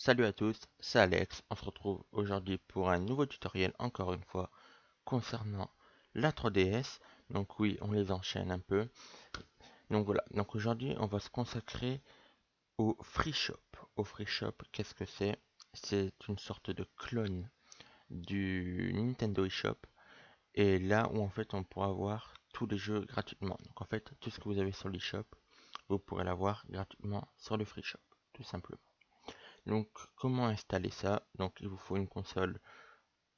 Salut à tous, c'est Alex. On se retrouve aujourd'hui pour un nouveau tutoriel, encore une fois, concernant la 3DS. Donc oui, on les enchaîne un peu. Donc voilà, donc aujourd'hui, on va se consacrer au Free Shop. Au Free Shop, qu'est-ce que c'est? C'est une sorte de clone du Nintendo eShop. Et là où en fait on pourra avoir tous les jeux gratuitement. Donc en fait, tout ce que vous avez sur l'eShop, vous pourrez l'avoir gratuitement sur le Free Shop, tout simplement. Donc, comment installer ça? Donc, il vous faut une console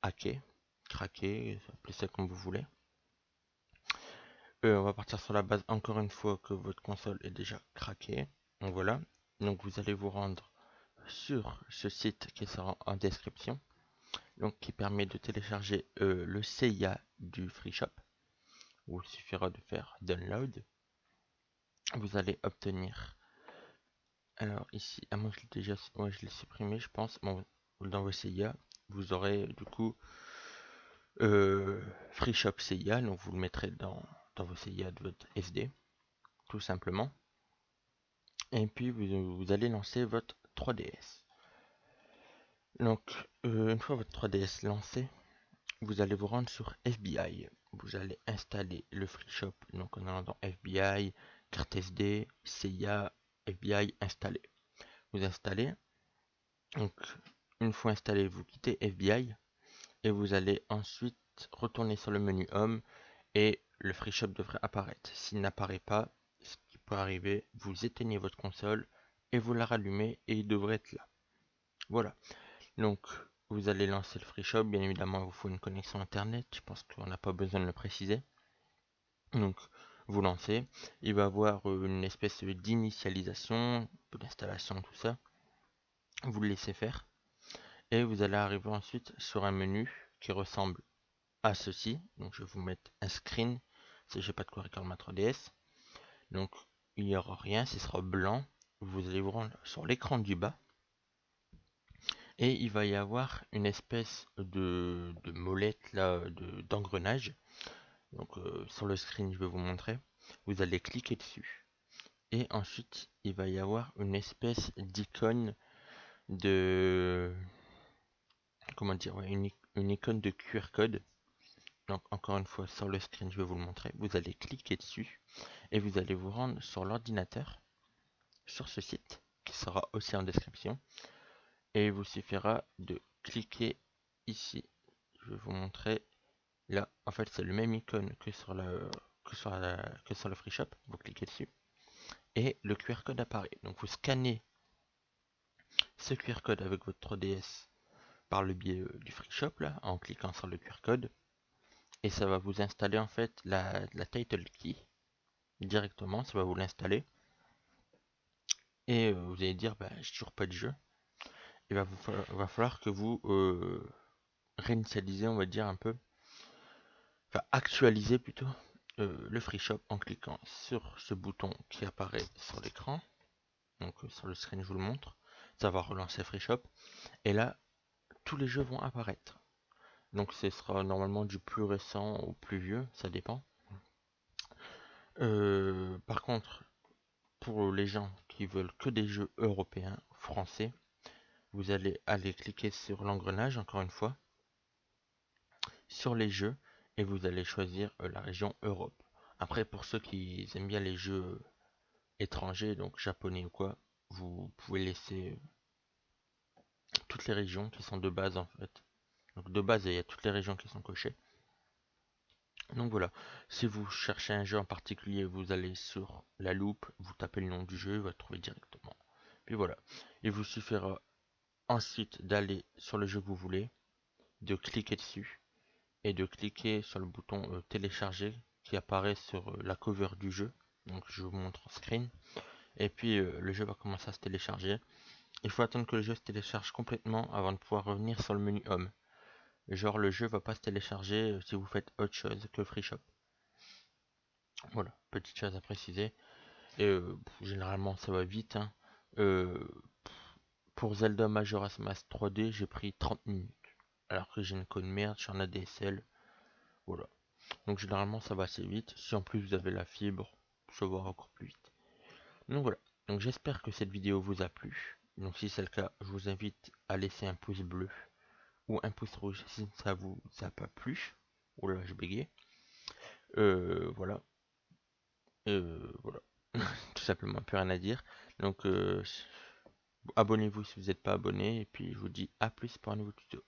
hackée, craquée, appelez ça comme vous voulez. On va partir sur la base, encore une fois, que votre console est déjà craquée. Donc voilà. Donc, vous allez vous rendre sur ce site qui sera en description. Donc, qui permet de télécharger le CIA du Free Shop. Il suffira de faire download. Vous allez obtenir. Alors ici, moi je l'ai déjà, ouais, je l'ai supprimé, je pense. Bon, dans vos CIA, vous aurez du coup Free Shop CIA, donc vous le mettrez dans vos CIA de votre SD, tout simplement. Et puis vous allez lancer votre 3DS. Donc, une fois votre 3DS lancé, vous allez vous rendre sur FBI. Vous allez installer le Free Shop, donc en allant dans FBI, carte SD, CIA, FBI, installé. Vous installez, donc une fois installé, vous quittez FBI et vous allez ensuite retourner sur le menu Home et le Free Shop devrait apparaître. S'il n'apparaît pas, ce qui peut arriver, vous éteignez votre console et vous la rallumez et il devrait être là. Voilà. Donc, vous allez lancer le Free Shop. Bien évidemment, il vous faut une connexion Internet. Je pense qu'on n'a pas besoin de le préciser. Donc, vous lancez. Il va avoir une espèce d'initialisation, d'installation, tout ça. Vous le laissez faire. Et vous allez arriver ensuite sur un menu qui ressemble à ceci. Donc, je vais vous mettre un screen. Si j'ai pas de quoi recorder ma 3DS. Donc il n'y aura rien, ce sera blanc. Vous allez vous rendre sur l'écran du bas et il va y avoir une espèce de molette là, d'engrenage. Donc sur le screen, je vais vous montrer. Vous allez cliquer dessus et ensuite il va y avoir une espèce d'icône de comment dire, ouais, une icône de QR code. Donc encore une fois sur le screen, je vais vous le montrer. Vous allez cliquer dessus et vous allez vous rendre sur l'ordinateur sur ce site qui sera aussi en description et il vous suffira de cliquer ici. Je vais vous montrer là. En fait, c'est le même icône que sur le Free Shop. Vous cliquez dessus et le QR code apparaît. Donc vous scannez ce QR code avec votre 3DS par le biais du Free Shop là, en cliquant sur le QR code et ça va vous installer en fait la title key directement. Ça va vous l'installer et vous allez dire bah j'ai toujours pas de jeu. Il va falloir que vous réinitialisez, on va dire un peu, enfin actualiser plutôt le Free Shop en cliquant sur ce bouton qui apparaît sur l'écran. Donc sur le screen, je vous le montre. Ça va relancer Free Shop. Et là, tous les jeux vont apparaître. Donc ce sera normalement du plus récent au plus vieux, ça dépend. Par contre, pour les gens qui veulent que des jeux européens, français, vous allez aller cliquer sur l'engrenage, encore une fois, sur les jeux, et vous allez choisir la région Europe. Après, pour ceux qui aiment bien les jeux étrangers, donc japonais ou quoi, vous pouvez laisser toutes les régions qui sont de base en fait. Donc de base, il y a toutes les régions qui sont cochées. Donc voilà, si vous cherchez un jeu en particulier, vous allez sur la loupe, vous tapez le nom du jeu, il va le trouver directement. Puis voilà, il vous suffira ensuite d'aller sur le jeu que vous voulez, de cliquer dessus et de cliquer sur le bouton télécharger qui apparaît sur la cover du jeu. Donc je vous montre en screen. Et puis le jeu va commencer à se télécharger. Il faut attendre que le jeu se télécharge complètement avant de pouvoir revenir sur le menu Home. Genre le jeu va pas se télécharger si vous faites autre chose que Free Shop. Voilà, petite chose à préciser. Et généralement ça va vite. Hein. Euh, pour Zelda Majora's Mask 3D, j'ai pris 30 minutes. Alors que j'ai une code merde, je suis en ADSL. Voilà. Donc généralement ça va assez vite. Si en plus vous avez la fibre, ça va encore plus vite. Donc voilà. Donc j'espère que cette vidéo vous a plu. Donc si c'est le cas, je vous invite à laisser un pouce bleu ou un pouce rouge si ça vous a pas plu. Oh là, je bégayais. Voilà. Voilà. Tout simplement, plus rien à dire. Donc abonnez-vous si vous n'êtes pas abonné. Et puis je vous dis à plus pour un nouveau tuto.